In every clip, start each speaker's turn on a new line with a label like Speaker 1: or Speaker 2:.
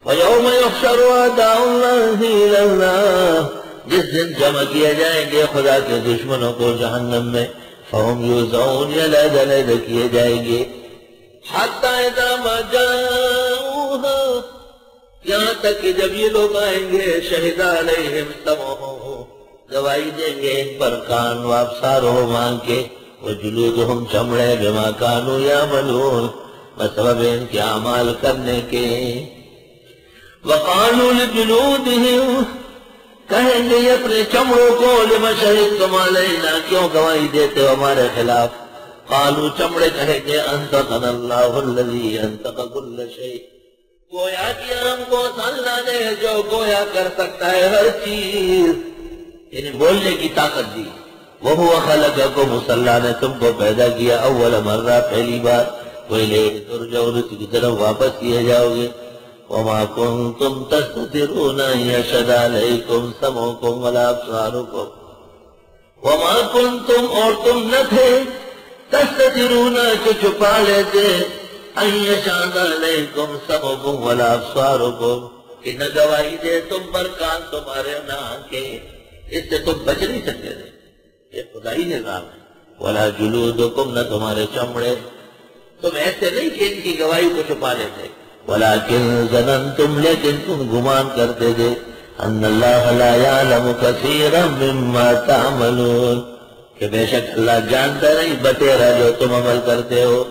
Speaker 1: وَيَوْمَ يُحْشَرُ أَعْدَاءُ اللَّهِ إِلَى النَّارِ، جس دن جمع کیے جائیں گے خدا کے دشمنوں کو جہنم میں، فَهُمْ يُوزَعُونَ عَلَيْهِ کیے جائیں گے، حَتَّى إِذَا مَا جَاءُوهَا، یہاں تک کہ جب یہ لوگ آئیں گے، شَهِدَ عَلَيْهِمْ سَمْعُهُمْ، گواہی دیں گے ان پر کان و ابصارهم آنکھ کے، وَجُلُودُهُمْ چمڑے بِمَا كَانُوا يَعْمَلُونَ، بسبب ان کے اعمال کرنے کے، وَقَالُوا لِجُلُودِهِمْ، کہیں گے اپنے چمڑوں کو، لِمَ شَهِدتُمْ عَلَيْنَا، کیوں گواہی دیتے ہو ہمارے خلاف؟ قالوا، چمڑے کہیں گے، أَنطَقَنَا اللَّهُ الَّذِي أَنطَقَ كُلَّ شَيْءٍ، گویا کیا ہم کو اللہ نے جو گویا کر سکتا ہے ہر چیز، یعنی بولنے کی طاقت دی، وَهُوَ خَلَقَكُمْ، اللہ نے تم کو پیدا کیا، اول مرہ پہلی بار، وَإِلَيْهِ تُرْجَعُونَ، اس کی طرف واپس کیے جاؤ گے، وَمَا كُنْتُمْ تَسْتَتِرُونَ أَن يَشْهَدَ عَلَيْكُمْ سَمْعُكُمْ وَلَا أَبْصَارُكُمْ، وَمَا كُنْتُمْ، اور تم نہ تھے، تَسْتَتِرُونَ کہ چھپا لیتے، أَن يَشْهَدَ عَلَيْكُمْ سَمْعُكُمْ وَلَا أَبْصَارُكُمْ، کہ نہ گواہی دے تم پر کان تمہارے نہ آنکھیں، اس سے تم بچ نہیں سکتے تھے، یہ خدائی نظام ہے، وَلَا جُلُودُكُمْ، نہ تمہارے چمڑے، تم ایسے نہیں کہ ان کی گواہی کو چھپا لیتے، وَلَكِنْ ظَنَنْتُمْ، لیکن تم گمان کرتے تھے، أَنَّ اللَّهَ لَا يَعْلَمُ كَثِيرًا مِّمَّا تَعْمَلُونَ، کہ بے شک اللہ جانتا نہیں بتیرا جو تم عمل کرتے ہو۔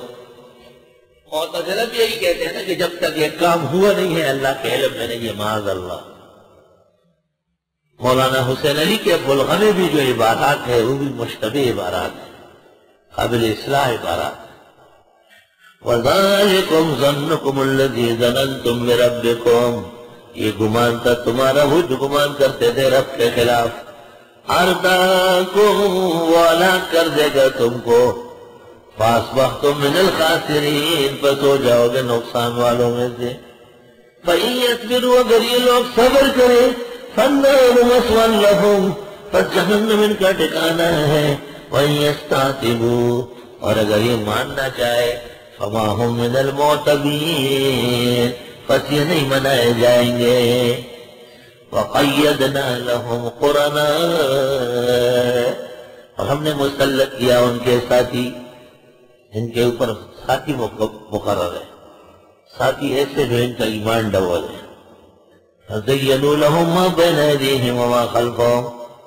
Speaker 1: معتزلہ بھی یہی کہتے ہیں نا کہ جب تک یہ کام ہوا نہیں ہے اللہ کے علم میں نہیں ہے، معاذ اللہ۔ مولانا حسین علی کے بلغم میں بھی جو عبارات ہے وہ بھی مشتبہ عبارات ہے، قابل اصلاح عبارات۔ وَذَلِكُمْ ظَنُّكُمُ الَّذِي ظَنَنْتُمْ بِرَبِّكُمْ، یہ گمان تھا تمہارا وہ جو گمان کرتے تھے رب کے خلاف، ارداکم، وہ ہلاک کر دے گا تم کو، فَأَصْبَحْتُمْ مِنَ الْخَاسِرِينَ، پس ہو جاؤ گے نقصان والوں میں سے۔ فَإِن يَصْبِرُوا، اگر یہ لوگ صبر کریں، فَالنَّارُ مَثْوًى لَهُمْ، پس جہنم ان کا ٹھکانہ ہے، وَإِن يَسْتَعْتِبُوا، اور اگر یہ ماننا چاہے، فَمَا هُمْ مِنَ الْمُعْتَبِينَ، پس یہ نہیں منائے جائیں گے۔ وَقَيَّدْنَا لَهُمْ قُرَنَاءَ، اور ہم نے مسلط کیا ان کے ساتھی، ان کے اوپر ساتھی مقرر ہے، ساتھی ایسے جو ان کا ایمان ڈبل ہے۔ فَزَيَّنُوا لَهُمْ مَا بَيْنَ أَيْدِيهِمْ وَمَا خَلْفَهُمْ،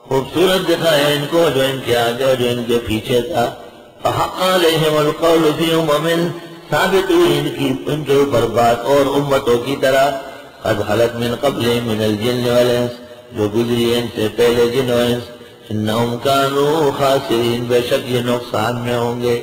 Speaker 1: خوبصورت دکھایا ان کو جو ان کے آگے اور جو ان کے پیچھے تھا۔ فَحَقَّ عَلَيْهِمُ الْقَوْلُ فِي أُمَمٍ، ثابت ہوئی ان کے اوپر بات اور امتوں کی طرح، قَدْ خَلَتْ مِنْ قَبْلِهِمْ مِنَ الْجِنِّ وَالْإِنسِ، جو گزری ان سے پہلے جن و انس، إِنَّهُمْ كَانُوا خَاسِرِينَ، بے شک یہ نقصان میں ہوں گے۔